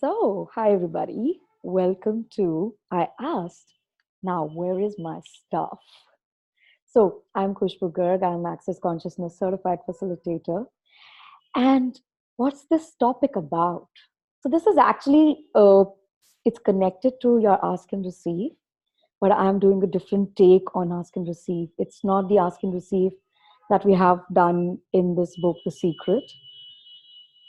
Hi everybody. Welcome to I Asked. Now, where is my stuff? I'm Khushboo Garg. I'm Access Consciousness Certified Facilitator. And what's this topic about? This is actually it's connected to your ask and receive, but I'm doing a different take on ask and receive. It's not the ask and receive that we have done in this book, The Secret.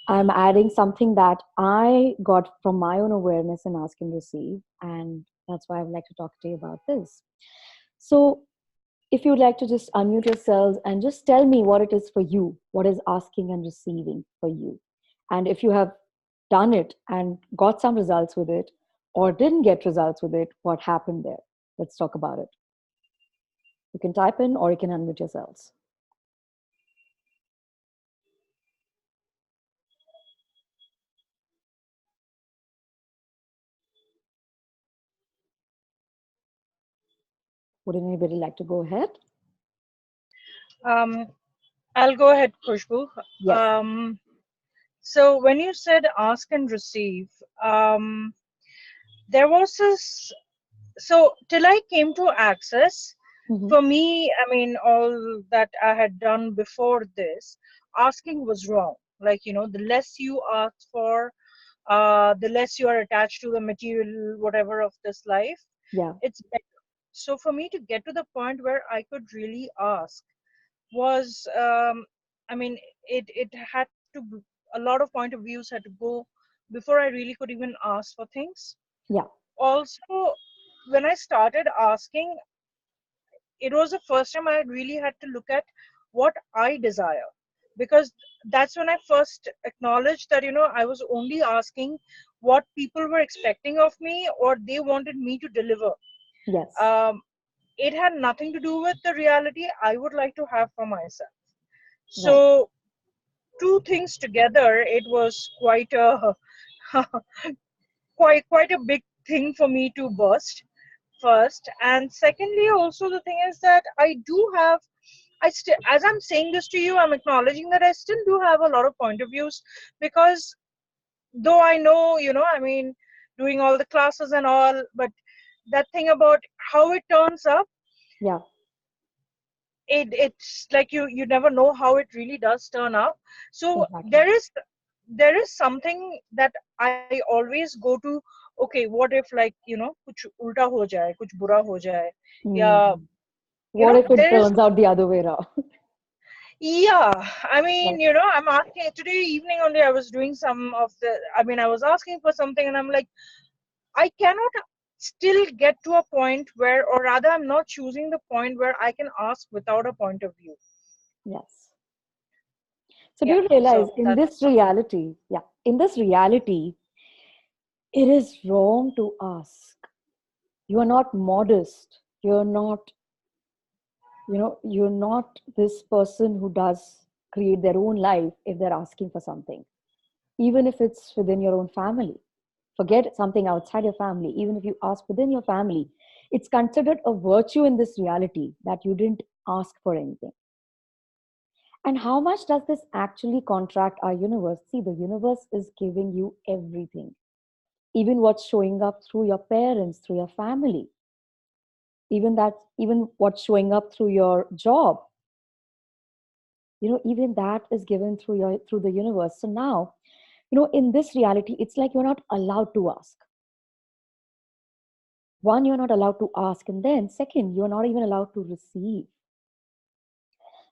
I'm adding something that I got from my own awareness and ask and receive. And that's why I would like to talk to you about this. So, if you'd like to just unmute yourselves and just tell me what it is for you, what is asking and receiving for you. And if you have done it and got some results with it, or didn't get results with it, what happened there? Let's talk about it. You can type in or you can unmute yourselves. Would anybody like to go ahead? I'll go ahead, Khushboo. Yes. So when you said ask and receive, there was this. So till I came to Access, Mm-hmm. for me, I mean, all that I had done before this, asking was wrong. Like, the less you ask for, the less you are attached to the material, whatever of this life, Yeah. it's better. So for me to get to the point where I could really ask was I mean it had to a lot of point of views had to go before I really could even ask for things. Yeah. Also, when I started asking, it was the first time I really had to look at what I desire, because that's when I first acknowledged that I was only asking what people were expecting of me or they wanted me to deliver. Yes. um, it had nothing to do with the reality I would like to have for myself. Right. So two things together, it was quite a quite a big thing for me to burst first. And secondly, also the thing is that I do have, I still, as I'm saying this to you, I'm acknowledging that I still do have a lot of point of views, because though I know, I mean, doing all the classes and all, but that thing about how it turns up, Yeah. it's like you never know how it really does turn up. So Exactly. there is something that I always go to. Okay, what if, like, kuch ulta ho jaye, kuch bura ho jaye, yeah, Mm. What if it there is. turns out the other way around? Yeah, I Right. mean, I'm asking today evening only. I was doing some of the, I mean, I was asking for something, and I'm like, I cannot still get to a point where, or rather, I'm not choosing the point where I can ask without a point of view. Yes. So do Yeah, you realize so in that's. this reality, yeah, in this reality, it is wrong to ask. You are not modest. You're not, you're not this person who does create their own life if they're asking for something, even if it's within your own family. Forget something outside your family. Even if you ask within your family, it's considered a virtue in this reality that you didn't ask for anything. And how much does this actually contract our universe? See, the universe is giving you everything, even what's showing up through your parents, through your family, even what's showing up through your job. Even that is given through the universe. So now, in this reality, it's like you're not allowed to ask. One, you're not allowed to ask, and then second, you're not even allowed to receive.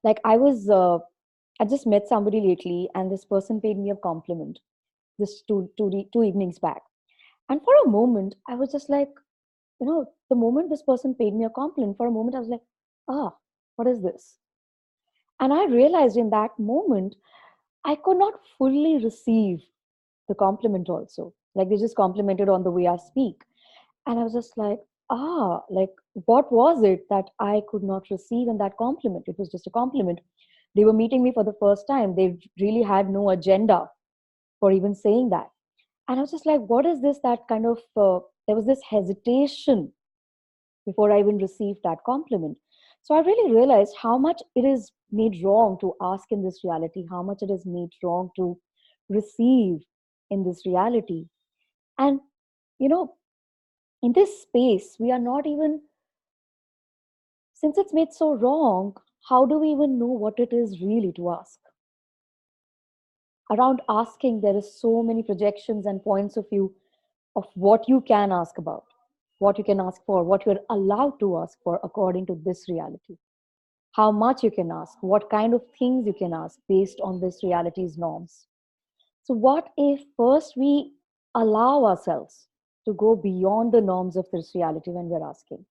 Like I just met somebody lately, and this person paid me a compliment this two evenings back. And for a moment, I was just like, the moment this person paid me a compliment, for a moment, I was like, ah, what is this? And I realized in that moment, I could not fully receive the compliment also. Like they just complimented on the way I speak. And I was just like, like what was it that I could not receive in that compliment? It was just a compliment. They were meeting me for the first time. They really had no agenda for even saying that. And I was just like, what is this that kind of, there was this hesitation before I even received that compliment. So I really realized how much it is made wrong to ask in this reality, how much it is made wrong to receive in this reality. And, you know, in this space, we are not even, since it's made so wrong, how do we even know what it is really to ask? Around asking, there is so many projections and points of view of what you can ask about, what you can ask for, what you're allowed to ask for according to this reality, how much you can ask, what kind of things you can ask based on this reality's norms. So, what if first we allow ourselves to go beyond the norms of this reality when we're asking?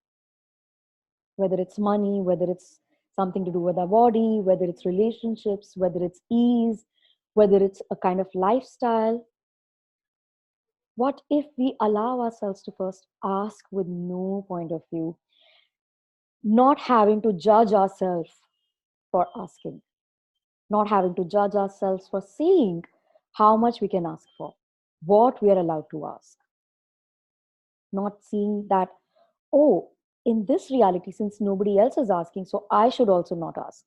Whether it's money, whether it's something to do with our body, whether it's relationships, whether it's ease, whether it's a kind of lifestyle. What if we allow ourselves to first ask with no point of view, not having to judge ourselves for asking, not having to judge ourselves for seeing how much we can ask for, what we are allowed to ask, not seeing that, oh, in this reality, since nobody else is asking, so I should also not ask.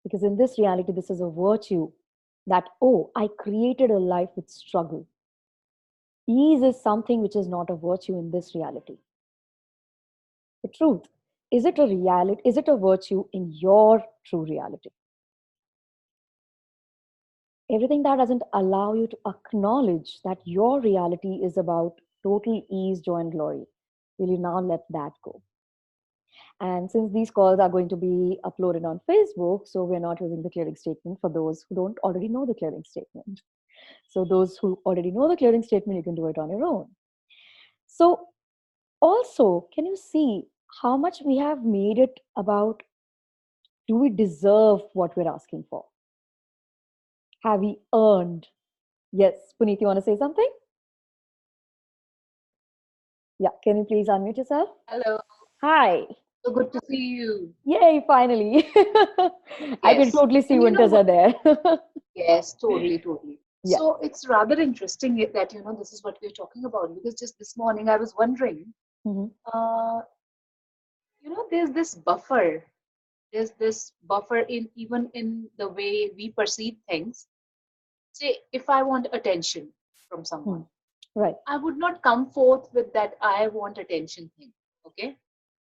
Because in this reality, this is a virtue that, oh, I created a life with struggle. Ease is something which is not a virtue in this reality. The truth, is it a reality? Is it a virtue in your true reality? Everything that doesn't allow you to acknowledge that your reality is about total ease, joy, and glory, will you now let that go? And since these calls are going to be uploaded on Facebook, so we're not using the clearing statement for those who don't already know the clearing statement. So those who already know the clearing statement, you can do it on your own. So also, can you see how much we have made it about, do we deserve what we're asking for? Have we earned? Yes, Puneet, you want to say something? Yeah, can you please unmute yourself? Hello, Hi. so good to see you. Yay, finally. I can Yes, totally see and you know winters what? are there. Yes, totally, totally. Yeah. So it's rather interesting that this is what we're talking about because just this morning I was wondering, Mhm. uh, there's this buffer. There's this buffer in even in the way we perceive things. Say, if I want attention from Hmm. someone, Right. I would not come forth with that I want attention thing. Okay,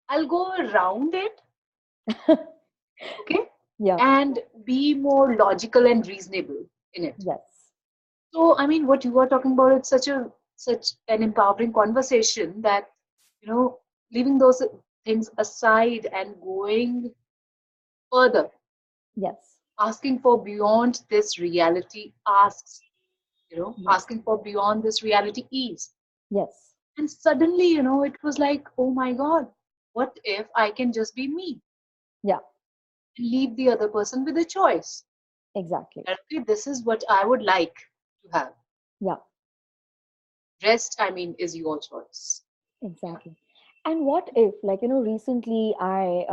I'll go around it. Okay, Yeah. and be more logical and reasonable in it. Yes. So, I mean, what you are talking about, it's such an empowering conversation that, you know, leaving those things aside and going further, Yes. asking for beyond this reality asks, Yes. asking for beyond this reality is. Yes. And suddenly, it was like, oh my God, what if I can just be me Yeah. and leave the other person with a choice? Exactly. That, okay, this is what I would like to have. Yeah. Rest, I mean, is your choice. Yeah. Exactly. And what if, like, recently I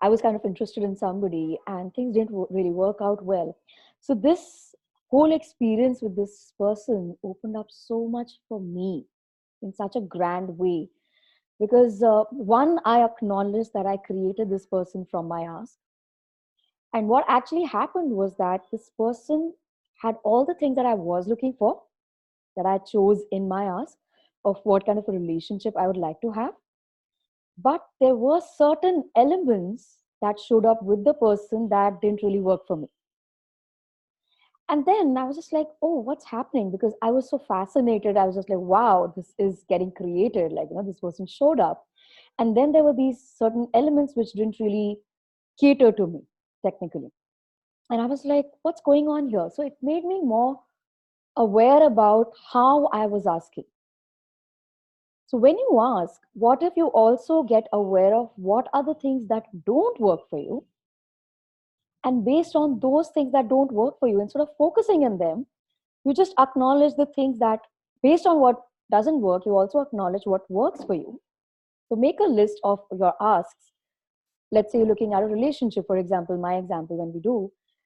was kind of interested in somebody and things didn't really work out well. So this whole experience with this person opened up so much for me in such a grand way because one, I acknowledged that I created this person from my ask. And what actually happened was that this person had all the things that I was looking for, that I chose in my ask of what kind of a relationship I would like to have. But there were certain elements that showed up with the person that didn't really work for me. And then I was just like, oh, what's happening? Because I was so fascinated. I was just like, wow, this is getting created. Like, this person showed up. And then there were these certain elements which didn't really cater to me technically. And I was like, what's going on here? So it made me more aware about how I was asking. So when you ask, what if you also get aware of what are the things that don't work for you? And based on those things that don't work for you, instead of focusing on them, you just acknowledge the things that, based on what doesn't work, you also acknowledge what works for you. So make a list of your asks. Let's say you're looking at a relationship, for example, my example,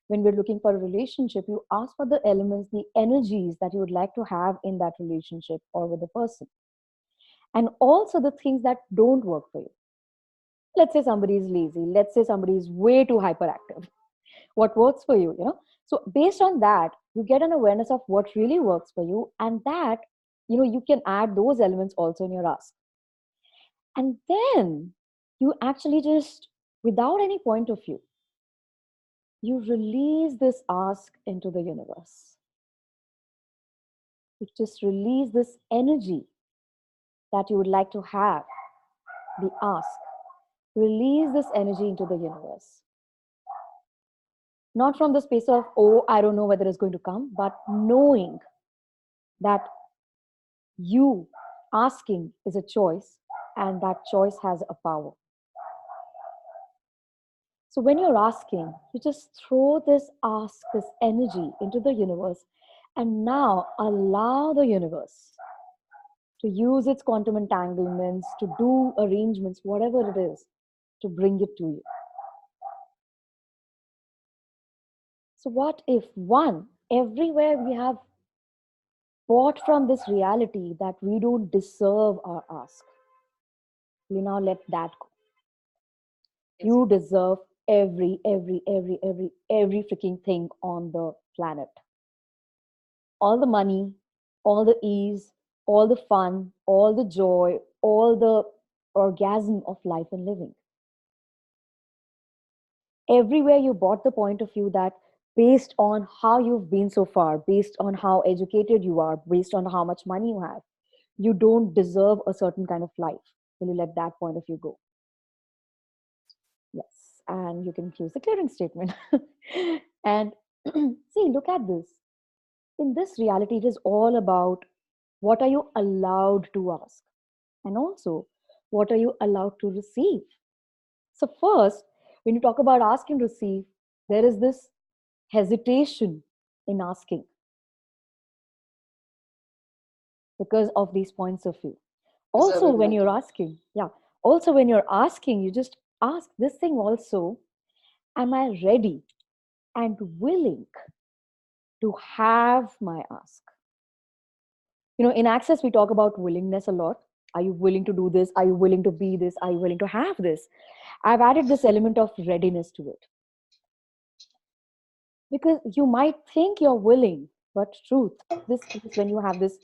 when we're looking for a relationship, you ask for the elements, the energies that you would like to have in that relationship or with the person. And also the things that don't work for you. Let's say somebody is lazy. Let's say somebody is way too hyperactive. What works for you, So based on that, you get an awareness of what really works for you, and that, you can add those elements also in your ask. And then you actually just, without any point of view, you release this ask into the universe. You just release this energy that you would like to have, the ask. Release this energy into the universe. Not from the space of, oh, I don't know whether it's going to come, but knowing that you asking is a choice, and that choice has a power. So when you're asking, you just throw this ask, this energy into the universe, and now allow the universe to use its quantum entanglements, to do arrangements, whatever it is, to bring it to you. So what if, one, everywhere we have bought from this reality that we don't deserve our ask, we now let that go. Yes. You deserve every freaking thing on the planet. All the money, all the ease, all the fun, all the joy, all the orgasm of life and living. Everywhere you bought the point of view that based on how you've been so far, based on how educated you are, based on how much money you have, you don't deserve a certain kind of life. Will you let that point of view go? Yes. And you can use the clearing statement. And see, look at this. In this reality, it is all about what are you allowed to ask? And also, what are you allowed to receive? So first, when you talk about ask and receive, there is this hesitation in asking because of these points of view. Also, Deserving when level. you're asking, also when you're asking, you just ask this thing also, am I ready and willing to have my ask? In Access, we talk about willingness a lot. Are you willing to do this? Are you willing to be this? Are you willing to have this? I've added this element of readiness to it. Because you might think you're willing, but truth, this is when you have this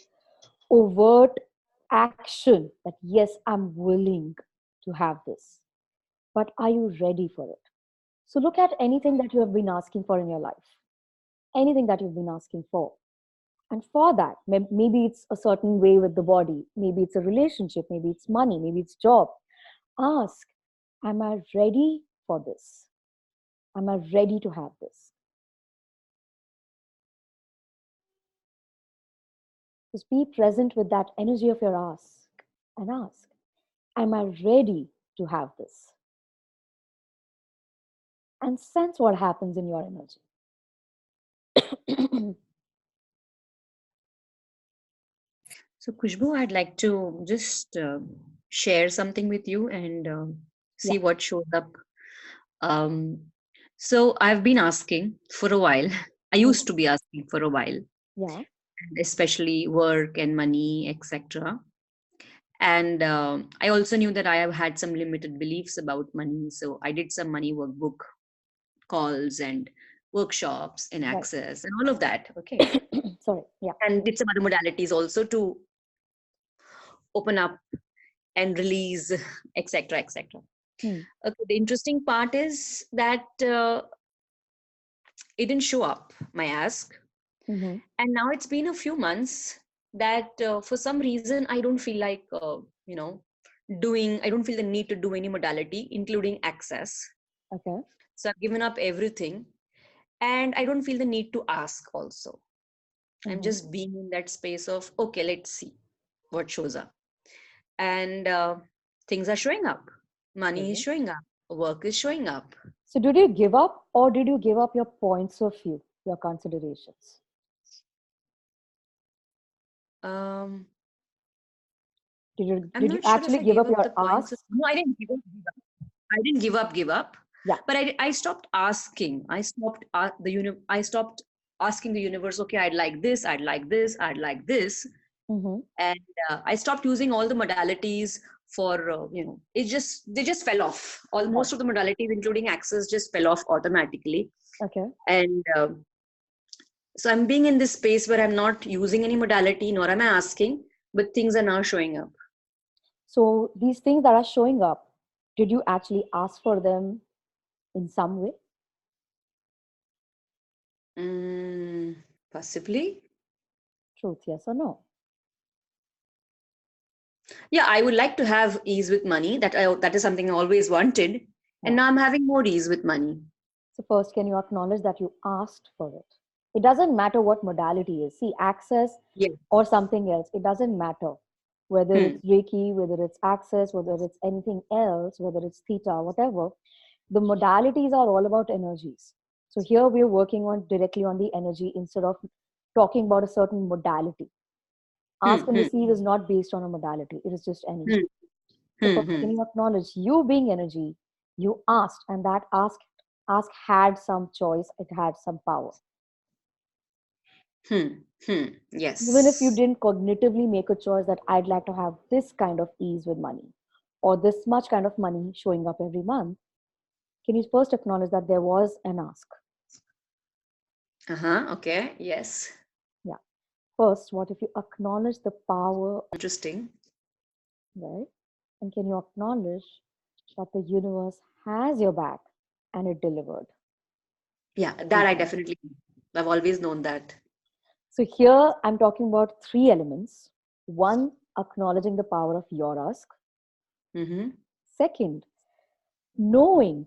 overt action that, yes, I'm willing to have this. But are you ready for it? So look at anything that you have been asking for in your life, anything that you've been asking for. And for that, maybe it's a certain way with the body, maybe it's a relationship, maybe it's money, maybe it's job. Ask, am I ready for this? Am I ready to have this? Just be present with that energy of your ask and ask, am I ready to have this? And sense what happens in your energy. So, Khushboo, I'd like to just share something with you and Yeah, see what shows up. Um, so, I've been asking for a while. I used to be asking for a while, yeah, especially work and money, etc. And I also knew that I have had some limited beliefs about money. So, I did some money workbook calls and workshops in right. Access and all of that. Okay. Sorry, yeah. And did some other modalities also to open up and release, etc., etc. Hmm. Okay, the interesting part is that it didn't show up, my ask. Mm-hmm. And now it's been a few months that for some reason I don't feel like, I don't feel the need to do any modality, including Access. Okay. So I've given up everything and I don't feel the need to ask also. I'm Mm-hmm. just being in that space of, okay, let's see what shows up. And things are showing up. Money is Okay. showing up. Work is showing up. So did you give up, or did you give up your points of view, your considerations? Um, Did you I'm did you not sure if actually I give gave up up your the points. ask? No, I didn't give up. I didn't give up. Yeah. But I stopped asking. I stopped asking the universe. Okay, I'd like this. I'd like this. I'd like this. Mm-hmm. And I stopped using all the modalities for they just fell off. Right. Most of the modalities, including Access, just fell off automatically. Okay. And So I'm being in this space where I'm not using any modality, nor am I asking, but things are now showing up. So these things that are showing up, did you actually ask for them in some way? Possibly. Truth, yes or no? Yeah, I would like to have ease with money. That is something I always wanted. Yeah. And now I'm having more ease with money. So first, can you acknowledge that you asked for it? It doesn't matter what modality is. See, access Yeah. or something else, it doesn't matter. Whether it's Reiki, whether it's access, whether it's anything else, whether it's theta, whatever, the modalities are all about energies. So here we're working on directly on the energy instead of talking about a certain modality. Ask and receive is not based on a modality. It is just energy. So first, can you acknowledge you being energy? You asked, and that ask had some choice. It had some power. Even if you Yes. didn't cognitively make a choice that I'd like to have this kind of ease with money, or this much kind of money showing up every month, can you first acknowledge that there was an ask? Okay. Yes. Yeah. First, what if you acknowledge the power, Interesting. right? And can you acknowledge that the universe has your back and it delivered? Yeah, that I definitely, I've always known that. So here I'm talking about three elements. One, acknowledging the power of your ask. Second, knowing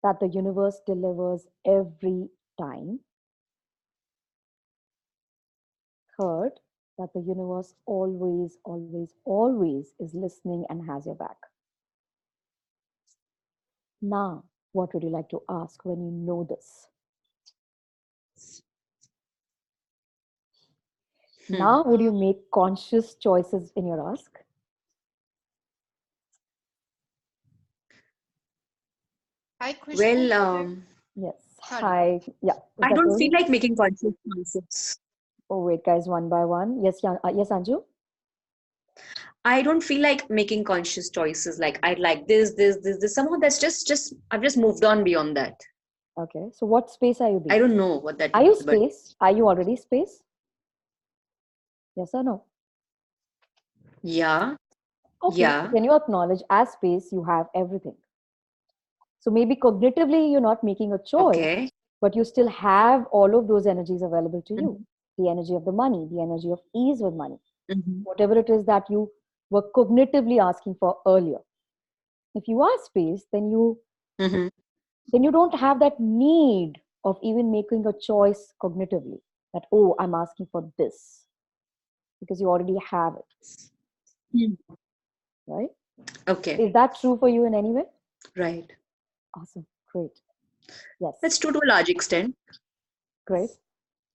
that the universe delivers every time. Third, that the universe always, always, always is listening and has your back. Now, what would you like to ask when you know this? Now, would you make conscious choices in your ask? Hi, Khushboo. Well, Yes. Sorry. Hi. Yeah. Is I that don't feel Rohini? like making conscious choices. Oh, wait, guys, one by one. Yes, yes, Anju? I don't feel like making conscious choices. Like I'd like this. Somehow that's just I've just moved on beyond that. Okay. So what space are you I being? don't know what that Are you is, but space? Are you already space? Yes or no? yeah, Okay. yeah, Can you acknowledge as space you have everything? So maybe cognitively you're not making a choice, okay. but you still have all of those energies available to you. Mhm, The energy of the money, the energy of ease with money, mhm, whatever it is that you were cognitively asking for earlier. If you are space, mhm. then you don't have that need of even making a choice cognitively that, oh, I'm asking for this, because you already have it, right? Okay, Is that true for you in any way? right. Awesome. Great. Yes. That's true to a large extent. Great.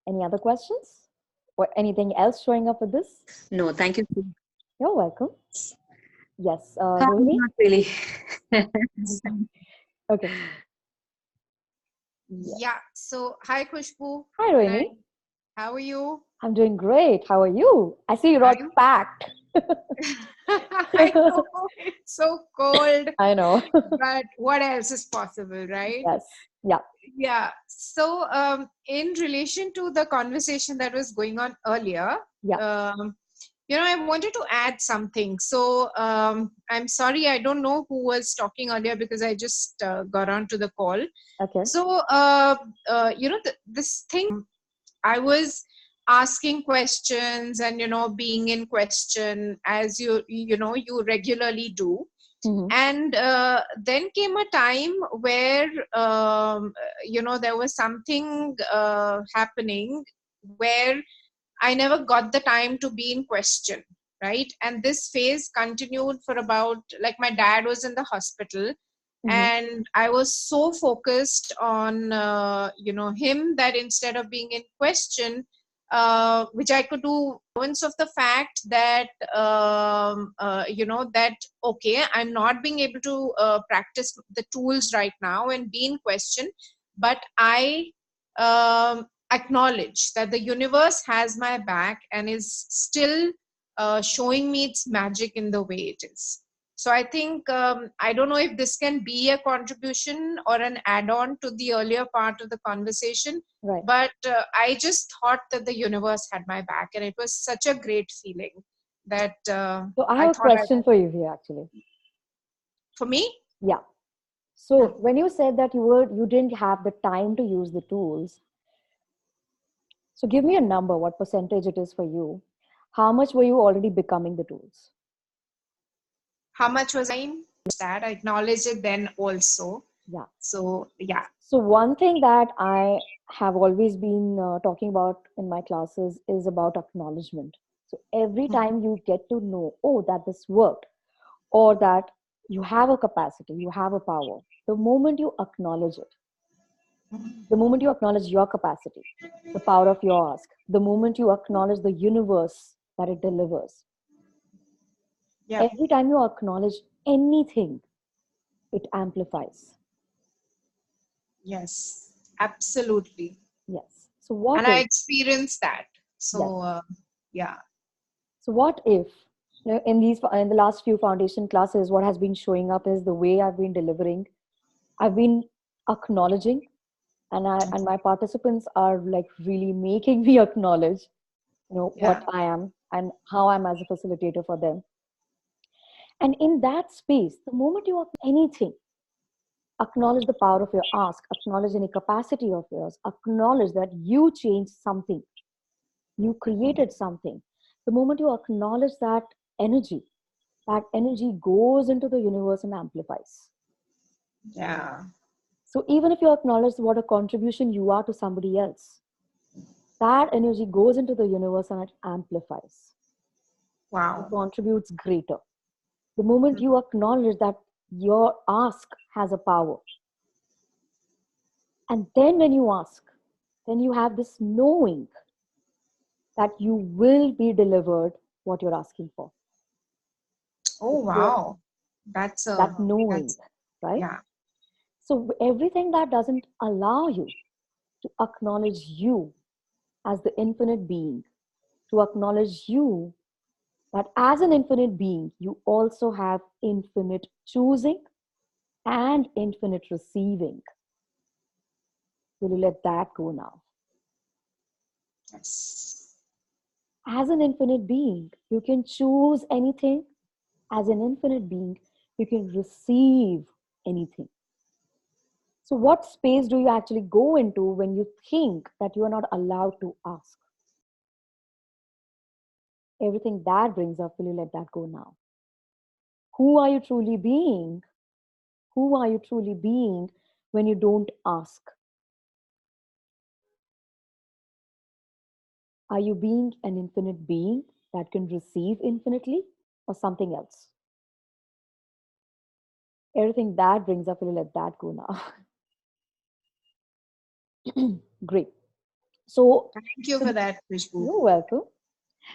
Any other questions? Or anything else showing up with this? No, thank you. You're welcome. Yes. Rohini? Not really. Okay. Yes. Yeah. So, hi, Khushboo. Hi, Rohini. How are you? I'm doing great. How are you? I see you're all I'm packed. I know it's so cold, I know. but what else is possible, right? Yes. Yeah. Yeah. So, in relation to the conversation that was going on earlier, Yeah. I wanted to add something. So, I'm sorry, I don't know who was talking earlier because I just got onto the call. Okay. So, this thing, I was asking questions and, being in question as you regularly do. Mm-hmm. And then came a time where there was something happening where I never got the time to be in question, right? And this phase continued for about, like, my dad was in the hospital, Mm-hmm. and I was so focused on him that instead of being in question, which I could do of the fact that that okay, I'm not being able to practice the tools right now and be in question, but I acknowledge that the universe has my back and is still showing me its magic in the way it is. So I think, I don't know if this can be a contribution or an add-on to the earlier part of the conversation, Right. but I just thought that the universe had my back, and it was such a great feeling that So I I have a thought question for you here, actually. for me, Yeah. So when you said that you didn't have the time to use the tools, so give me a number, what percentage it is for you. How much were you already becoming the tools? how much was I that I acknowledged it then also. Yeah. So yeah. So one thing that I have always been talking about in my classes is about acknowledgement. So every time you get to know, oh, that this worked, or that you have a capacity, you have a power, the moment you acknowledge it, the moment you acknowledge your capacity, the power of your ask, the moment you acknowledge the universe that it delivers, Yeah. every time you acknowledge anything, it amplifies. Yes, absolutely. Yes. So what And I if, experienced that. yes. So yeah. So what if, in the last few foundation classes, what has been showing up is the way I've been delivering. I've been acknowledging, and my participants are like really making me acknowledge, Yeah. what I am and how I'm as a facilitator for them. And in that space, the moment you anything, acknowledge the power of your ask, acknowledge any capacity of yours, acknowledge that you changed something, you created something. The moment you acknowledge that energy goes into the universe and amplifies. Yeah. So even if you acknowledge what a contribution you are to somebody else, that energy goes into the universe and it amplifies. It Wow. contributes greater. The moment you acknowledge that your ask has a power, and then when you ask, then you have this knowing that you will be delivered what you're asking for. Oh wow. That's That knowing, right? yeah. So everything that doesn't allow you to acknowledge you as the infinite being, to acknowledge you that as an infinite being, you also have infinite choosing and infinite receiving. Will you let that go now? Yes. As an infinite being, you can choose anything. As an infinite being, you can receive anything. So, what space do you actually go into when you think that you are not allowed to ask? Everything that brings up, will you let that go now? Who are you truly being? Who are you truly being when you don't ask? Are you being an infinite being that can receive infinitely, or something else? Everything that brings up, will you let that go now? Great. So, Thank you for that, Khushboo. you're welcome.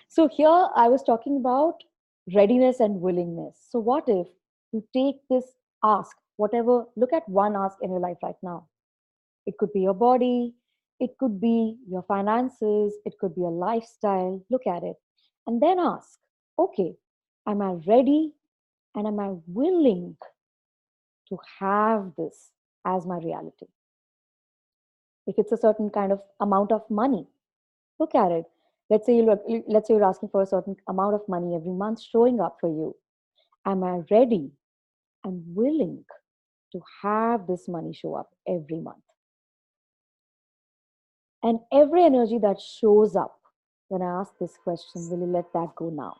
So here I was talking about readiness and willingness. So what if you take this ask, whatever, look at one ask in your life right now. It could be your body, it could be your finances, it could be a lifestyle. Look at it. And then ask, okay, am I ready and am I willing to have this as my reality? If it's a certain kind of amount of money, look at it. Let's say you're asking for a certain amount of money every month showing up for you. Am I ready and willing to have this money show up every month? And every energy that shows up when I ask this question, will you let that go now?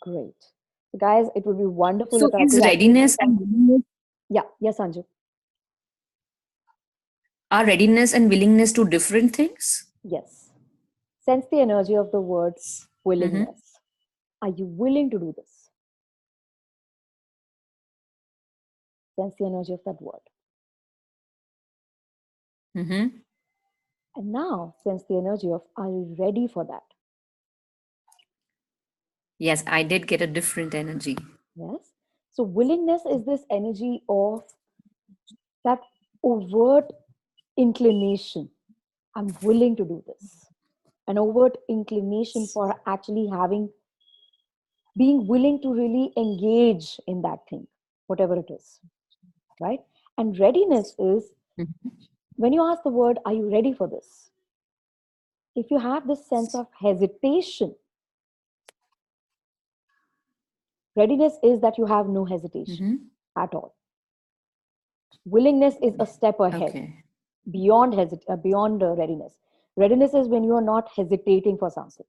Great. So guys, it would be wonderful So if I is could actually. readiness and willingness, Yeah, yes, Anju. are readiness and willingness two different things? Yes. Sense the energy of the word Mm-hmm. willingness. Are you willing to do this? Sense the energy of that word. Mm-hmm. And now sense the energy of, are you ready for that? Yes, I did get a different energy. Yes. So willingness is this energy of that overt inclination. I'm willing to do this. an overt inclination for actually being willing to really engage in that thing, whatever it is, right? And readiness is Mhm. when you ask the word, are you ready for this? If you have this sense of hesitation, readiness is that you have no hesitation Mhm. at all. Willingness is a step ahead, Okay. beyond readiness. Readiness is when you are not hesitating for something.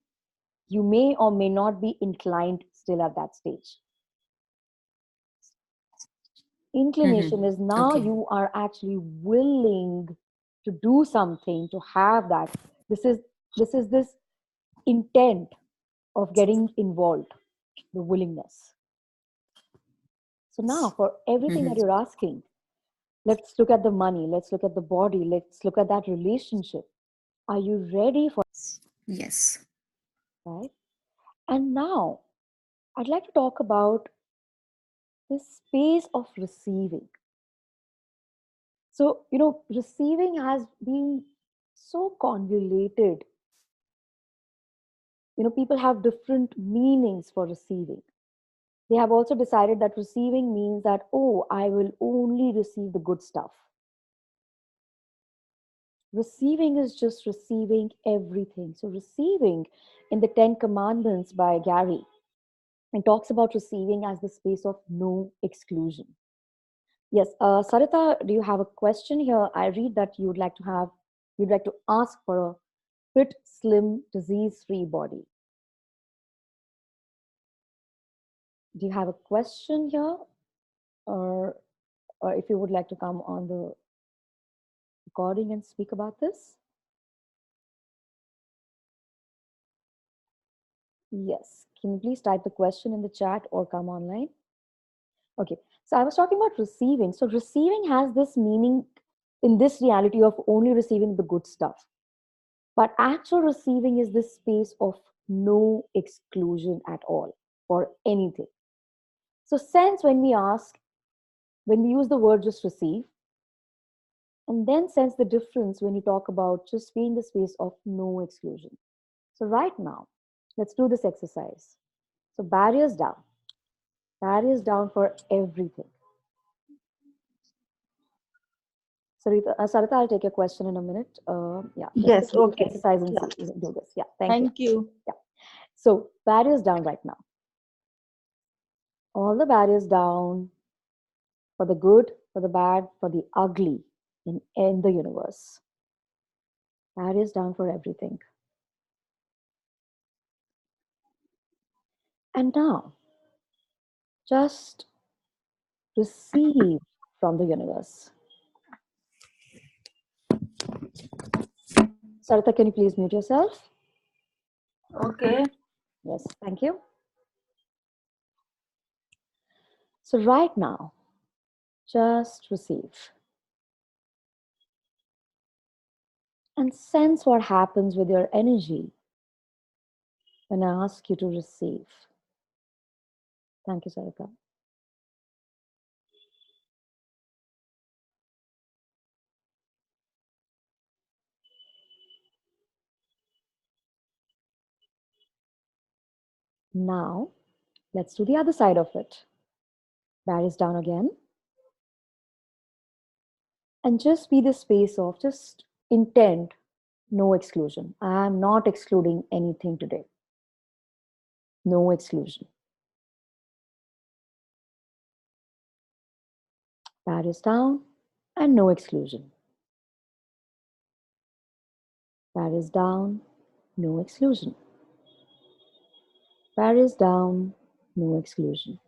You may or may not be inclined still at that stage. Inclination Mhm. is now Okay. you are actually willing to do something, to have that. This is this intent of getting involved, the willingness. So now for everything that Mhm. you're asking, let's look at the money, let's look at the body, let's look at that relationship. Are you ready for Yes. that? Right? And now I'd like to talk about this space of receiving. So, receiving has been so convoluted. People have different meanings for receiving. They have also decided that receiving means that, oh, I will only receive the good stuff. Receiving is just receiving everything. So, receiving in the Ten Commandments by Gary, it talks about receiving as the space of no exclusion. Yes, Sarita, do you have a question here? I read that you'd like to ask for a fit, slim, disease-free body. Do you have a question here, or if you would like to come on the recording and speak about this? Yes. Can you please type the question in the chat or come online? Okay. So I was talking about receiving. So receiving has this meaning in this reality of only receiving the good stuff. But actual receiving is this space of no exclusion at all for anything. So sense when we use the word just receive, and then sense the difference when you talk about just being the space of no exclusion. So right now, let's do this exercise. So barriers down for everything. Sarita, I'll take your question in a minute. Yeah, let's Yes, just do this okay. exercise and Yeah. do this. Yeah, thank you. Thank you. Yeah. So barriers down right now. All the barriers down for the good, for the bad, for the ugly in the universe. Barriers down for everything. And now, just receive from the universe. Sarita, can you please mute yourself? Okay. Yes, thank you. So right now, just receive and sense what happens with your energy when I ask you to receive. Thank you, Sarita. Now, let's do the other side of it. Barriers down again. And just be the space of just intent, no exclusion. I am not excluding anything today. No exclusion. Barriers down and no exclusion. Barriers down, no exclusion. Barriers down, no exclusion.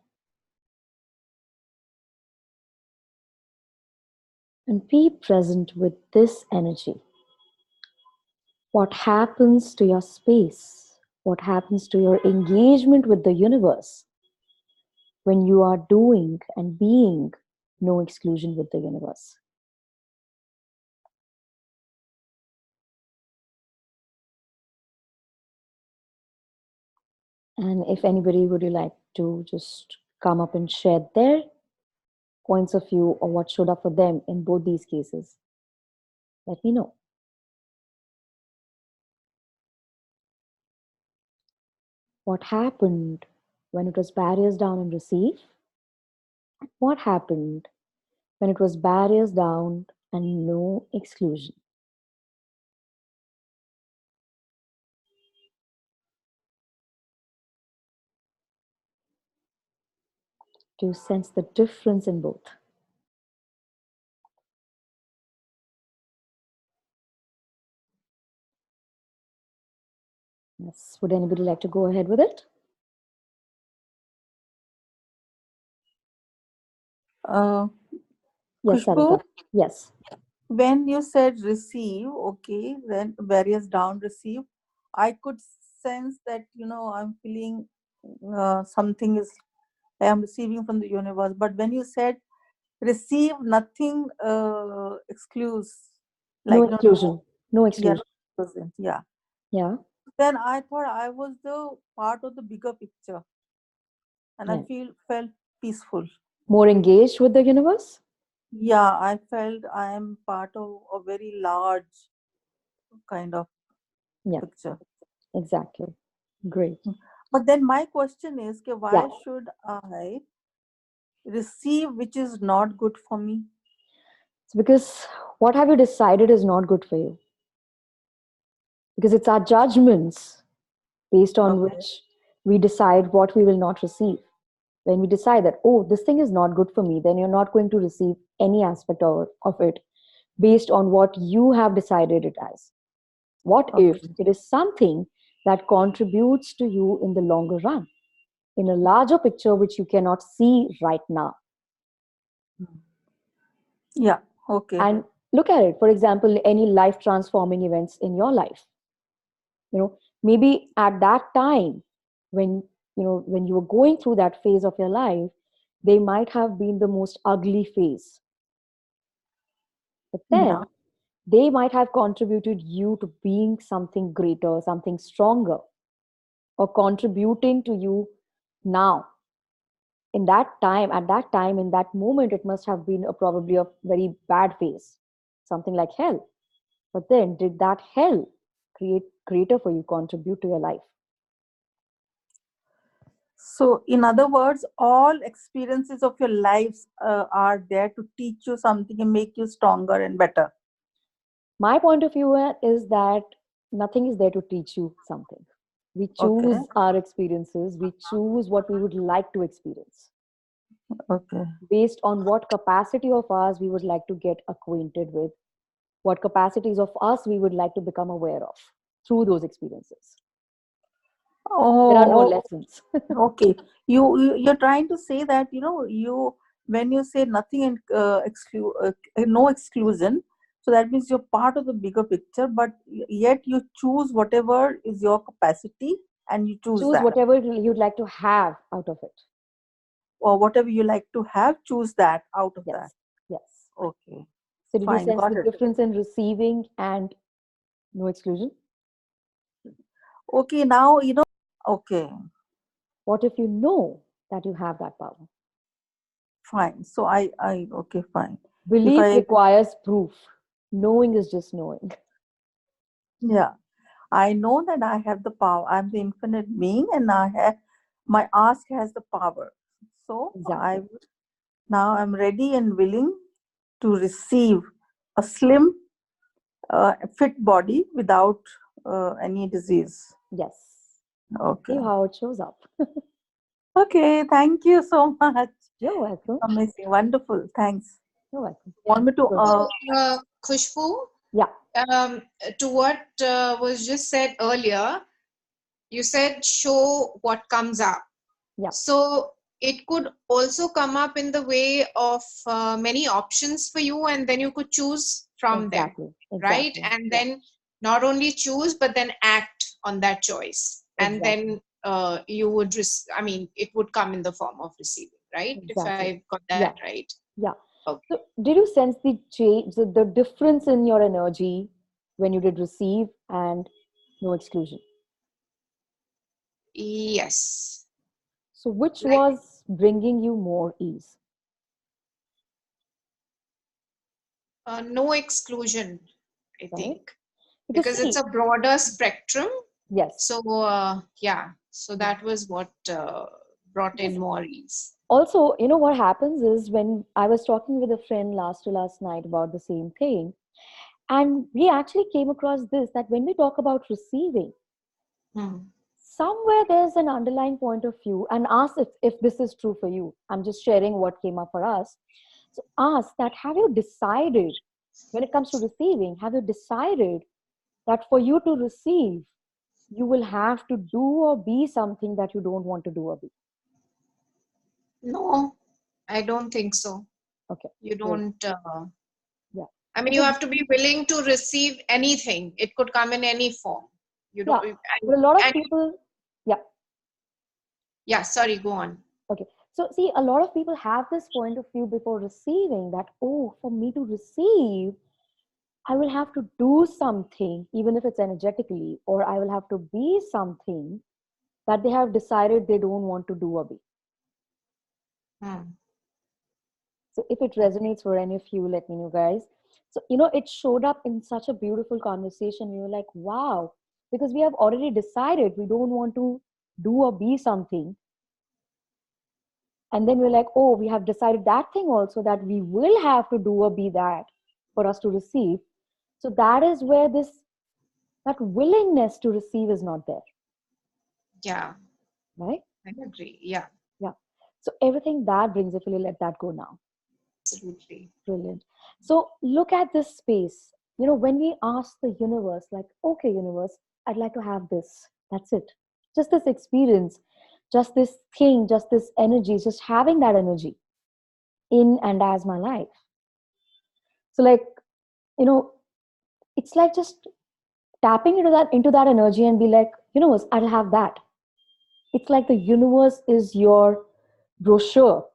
And be present with this energy. What happens to your space? What happens to your engagement with the universe when you are doing and being no exclusion with the universe? And if anybody would you like to just come up and share their points of view or what showed up for them in both these cases, let me know. What happened when it was barriers down and receive? What happened when it was barriers down and no exclusion? Do you sense the difference in both? Yes. Would anybody like to go ahead with it? Uh, Yes, Khushboo, Sarika. Yes. when you said receive, okay, then various down receive, I could sense that, I'm feeling something is, I am receiving from the universe. But when you said receive nothing excludes, No like, no, exclusion. No yeah, exclusion. yeah. Yeah. Then I thought I was the part of the bigger picture, and I Yeah. felt peaceful. More engaged with the universe? Yeah, I felt I am part of a very large kind of Yeah, picture. exactly. Great. But then my question is, Yeah. why should I receive which is not good for me? It's because what have you decided is not good for you? Because it's our judgments based on Okay. which we decide what we will not receive. When we decide that, oh, this thing is not good for me, then you're not going to receive any aspect of it based on what you have decided it as. What if Okay. it is something that contributes to you in the longer run, in a larger picture which you cannot see right now? Yeah. Okay. And look at it, for example, any life transforming events in your life. Maybe at that time when when you were going through that phase of your life, they might have been the most ugly phase, but Yeah. then they might have contributed you to being something greater, something stronger, or contributing to you now. In that time, at that time, in that moment, it must have been probably a very bad phase, something like hell. But then, did that hell create greater for you, contribute to your life? So, in other words, all experiences of your lives are there to teach you something and make you stronger and better. My point of view is that nothing is there to teach you something. We Okay. choose our experiences, we choose what we would like to experience Okay. based on what capacity of us we would like to get acquainted with, what capacities of us we would like to become aware of through those experiences. There are no Oh, lessons. okay. You're trying to say that, you when you say nothing and no exclusion, so that means you're part of the bigger picture, but yet you choose whatever is your capacity and you choose Choose that, whatever you'd like to have out of it. or whatever you like to have, choose that out of that. Yes, yes. Okay, So, did you fine, sense the got it. difference in receiving and no exclusion? Okay, now okay, What if you know that you have that power? fine. So I okay, fine. If Belief I requires proof. Knowing is just knowing. Yeah, I know that I have the power. I'm the infinite being, and I have my ask has the power. So Exactly. now I'm ready and willing to receive a slim, fit body without any disease. Yes. See Okay. how it shows up. Okay. Thank you so much. You're welcome. Amazing. Wonderful. Thanks. You're welcome. Want me to? Good. So, Khushboo, Yeah. to what was just said earlier, you said show what comes up. Yeah. So it could also come up in the way of many options for you, and then you could choose from them, Exactly. right? Exactly. And Yeah. then not only choose, but then act on that choice. And Exactly. then you would, I mean, it would come in the form of receiving, right? If Exactly. I've got that Yeah. right. Yeah. Okay. So, did you sense the change, the difference in your energy when you did receive and no exclusion? Yes. So, which Like was bringing you more ease? no exclusion, I Right? think, Because because it's see, a broader spectrum. yes, So, yeah. So that was what brought in more ease. Also, you know what happens is when I was talking with a friend last night about the same thing, and we actually came across this, that when we talk about receiving, somewhere there's an underlying point of view, and ask if this is true for you. I'm just sharing what came up for us. So ask that, have you decided, when it comes to receiving, have you decided that for you to receive, you will have to do or be something that you don't want to do or be? No, I don't think so. Okay. You Great. don't. Yeah. I mean, you have to be willing to receive anything. It could come in any form. You don't. Yeah. But a lot of and people, yeah. yeah, sorry, go on. Okay. So see, a lot of people have this point of view before receiving, that, oh, for me to receive, I will have to do something, even if it's energetically, or I will have to be something that they have decided they don't want to do or be. So if it resonates for any of you, let me know, guys. So, you know, it showed up in such a beautiful conversation. We were like, wow, because we have already decided we don't want to do or be something. And then we're like, oh, we have decided that thing also, that we will have to do or be that for us to receive. So that is where that willingness to receive is not there. Yeah. Right? I agree. Yeah. Yeah. So everything that brings, if you let that go now. Absolutely. Brilliant. So look at this space. You know, when we ask the universe, like, okay, universe, I'd like to have this. That's it. Just this experience, just this thing, just this energy, just having that energy in and as my life. So like, you know, it's like just tapping into that energy and be like, universe, I'll have that. It's like the universe is your brochure,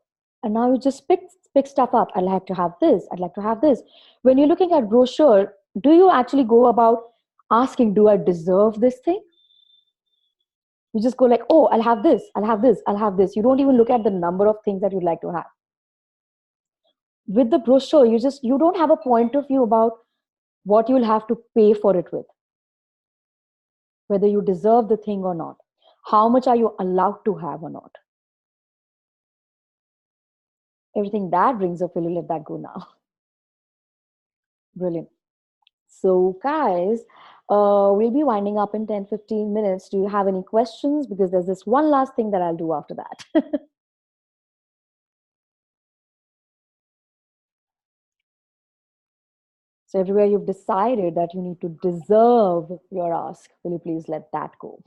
and now you just pick stuff up. I'd like to have this, I'd like to have this. When you're looking at brochure, do you actually go about asking, do I deserve this thing? You just go like, oh, I'll have this, I'll have this, I'll have this. You don't even look at the number of things that you'd like to have. With the brochure, you don't have a point of view about what you'll have to pay for it with, whether you deserve the thing or not. How much are you allowed to have or not? Everything that brings up, will you let that go now? Brilliant. So guys, we'll be winding up in 10-15 minutes. Do you have any questions? Because there's this one last thing that I'll do after that. So everywhere you've decided that you need to deserve your ask, will you please let that go?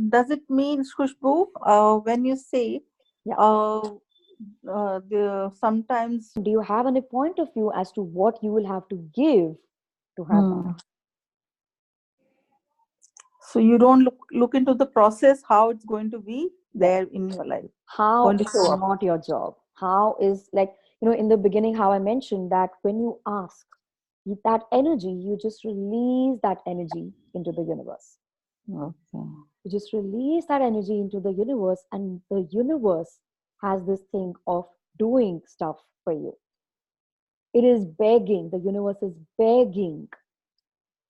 Does it mean, Khushboo, when you say, sometimes, do you have any point of view as to what you will have to give to have that? So you don't look into the process, how it's going to be there in your life. How it's not your job. How is, like, in the beginning, how I mentioned that when you ask that energy, you just release that energy into the universe. Okay. You just release that energy into the universe, and the universe has this thing of doing stuff for you. It is begging, the universe is begging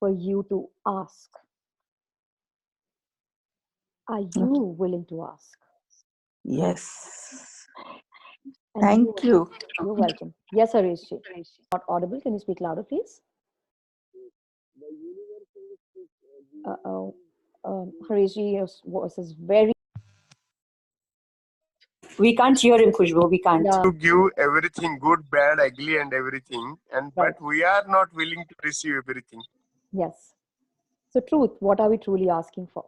for you to ask. Are you willing to ask? Yes. And Thank you. You're welcome. Yes, Harish. Not audible. Can you speak louder, please? Harish, your voice is very... We can't hear him, Khushboo. We can't. Yeah. To give everything, good, bad, ugly, and everything, but we are not willing to receive everything. Yes. So truth, what are we truly asking for?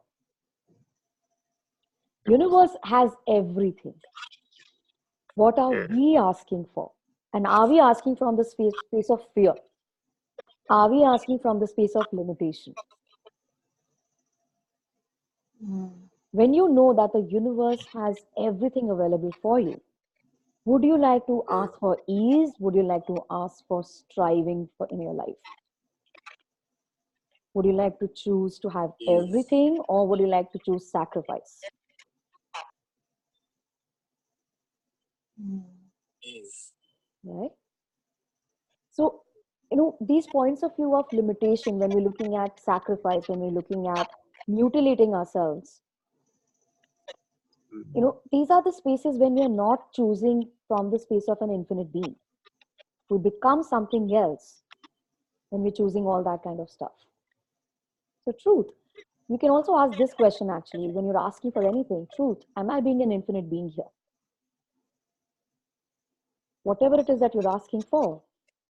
Universe has everything. What are we asking for? And are we asking from the space of fear? Are we asking from the space of limitation? When you know that the universe has everything available for you, would you like to ask for ease? Would you like to ask for striving in your life? Would you like to choose to have everything, or would you like to choose sacrifice? Right? So, these points of view of limitation, when we're looking at sacrifice, when we're looking at mutilating ourselves. These are the spaces when we are not choosing from the space of an infinite being. We become something else when we're choosing all that kind of stuff. So, truth. You can also ask this question actually when you're asking for anything. Truth, am I being an infinite being here? Whatever it is that you're asking for,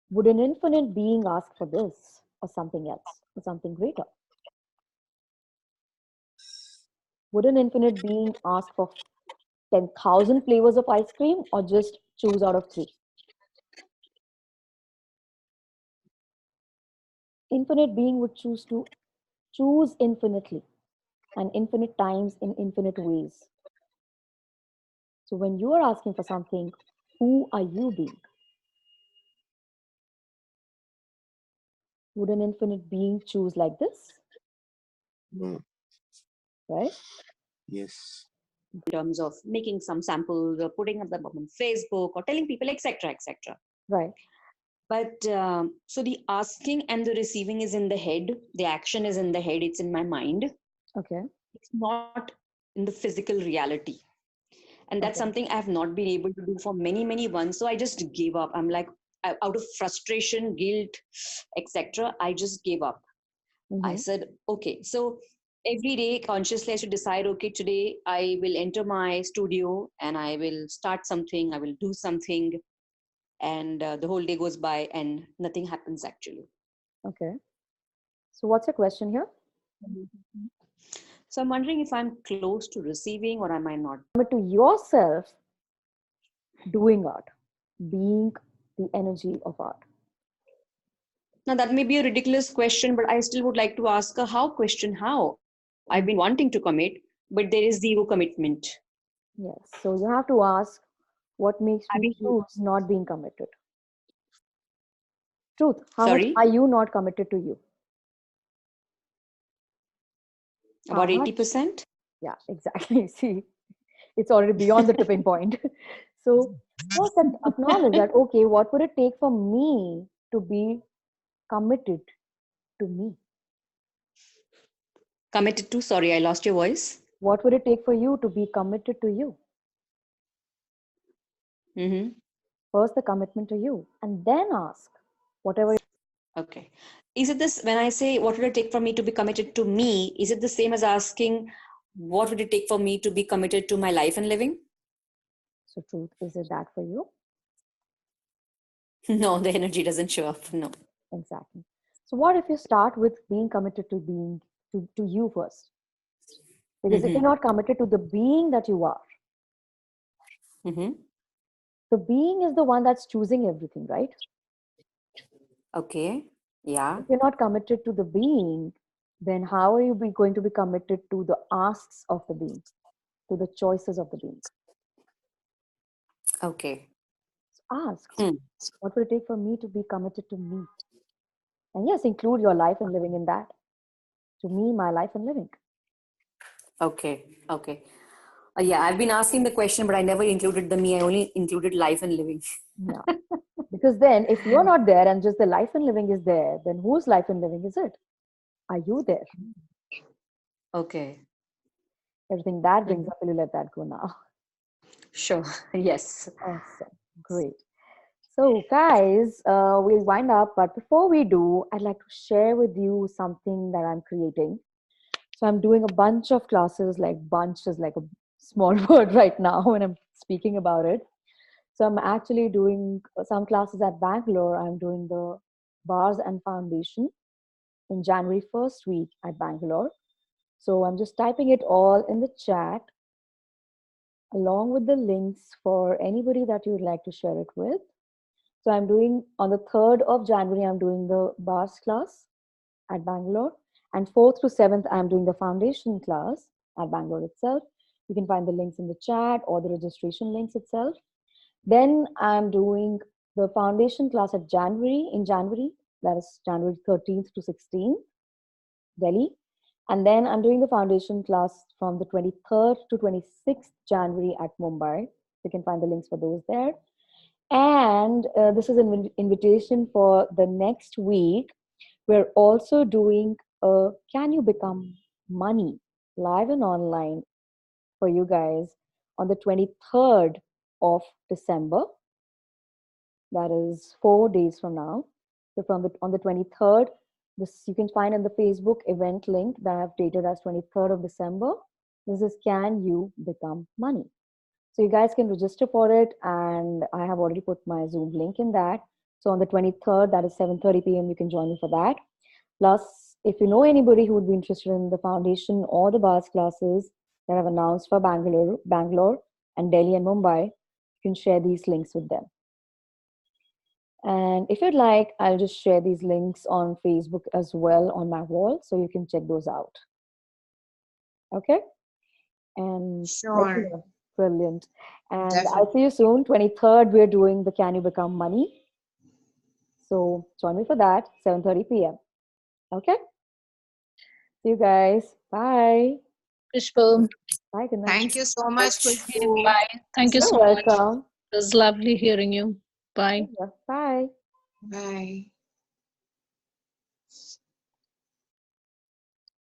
would an infinite being ask for this or something else or something greater? Would an infinite being ask for 10,000 flavors of ice cream or just choose out of 3? Infinite being would choose infinitely and infinite times in infinite ways. So when you are asking for something, who are you being? Would an infinite being choose like this? No. Right? Yes. In terms of making some samples or putting them up on Facebook or telling people, etc., etc. Right. But so the asking and the receiving is in the head. The action is in the head. It's in my mind. Okay. It's not in the physical reality. And that's Okay. something I have not been able to do for many, many months. So I just gave up. I'm like, out of frustration, guilt, etc., I just gave up. I said, okay, so every day consciously I should decide, okay, today I will enter my studio and I will start something, I will do something, and the whole day goes by and nothing happens actually. Okay. So what's your question here? So I'm wondering if I'm close to receiving or am I not? Commit to yourself doing art, being the energy of art. Now that may be a ridiculous question, but I still would like to ask a how question. How? I've been wanting to commit, but there is zero commitment. Yes. So you have to ask, what makes I've me been choose not being committed? Truth. How much sorry, are you not committed to you? How about much? 80%. Yeah, exactly. See, it's already beyond the tipping point. So first acknowledge that, okay, what would it take for me to be committed to me? Committed to, sorry, I lost your voice. What would it take for you to be committed to you? Mm-hmm. First, the commitment to you, and then ask whatever. Okay. Is it this, when I say what would it take for me to be committed to me, is it the same as asking what would it take for me to be committed to my life and living? So, truth, is it that for you? No, the energy doesn't show up. No. Exactly. So, what if you start with being committed to being to you first? Because if you're Mm-hmm. not committed to the being that you are, Mm-hmm. the being is the one that's choosing everything, right? Okay. Yeah. If you're not committed to the being, then how are you going to be committed to the asks of the being, to the choices of the being? Okay. So ask, Hmm. what will it take for me to be committed to me? And yes, include your life and living in that. To me, my life and living. Okay. Okay. Yeah, I've been asking the question, but I never included the me. I only included life and living. Yeah. Because then, if you're not there and just the life and living is there, then whose life and living is it? Are you there? Okay. Everything that brings Mhm. up, will you let that go now? Sure. Yes. Awesome. Great. So, guys, we'll wind up. But before we do, I'd like to share with you something that I'm creating. So, I'm doing a bunch of classes, like bunch is like a small word right now when I'm speaking about it. So, I'm actually doing some classes at Bangalore. I'm doing the Bars and Foundation in January 1st week at Bangalore. So, I'm just typing it all in the chat along with the links for anybody that you would like to share it with. So I'm doing on the 3rd of January, I'm doing the bars class at Bangalore. And 4th to 7th, I'm doing the foundation class at Bangalore itself. You can find the links in the chat or the registration links itself. Then I'm doing the foundation class in January, that is January 13th to 16th, Delhi. And then I'm doing the foundation class from the 23rd to 26th January at Mumbai. You can find the links for those there. And this is an invitation for the next week. We're also doing a Can You Become money live and online for you guys on the 23rd of December. That is 4 days from now. So on the 23rd, this you can find in the Facebook event link that I've dated as 23rd of December. This is Can You Become Money? So you guys can register for it, and I have already put my Zoom link in that. So on the 23rd, that is 7:30 p.m., you can join me for that. Plus, if you know anybody who would be interested in the foundation or the bars classes that I've announced for Bangalore and Delhi and Mumbai, you can share these links with them. And if you'd like, I'll just share these links on Facebook as well on my wall, so you can check those out. Okay? And Sure. brilliant. And Definitely. I'll see you soon. 23rd, we're doing the Can You Become Money? So join me for that, 7:30 p.m. Okay? See you guys. Bye. Khushboo, Bye. Good night. Thank you so much, Khushboo. Bye. thank you You're so much. welcome. It was lovely hearing you. Bye. Bye. Bye.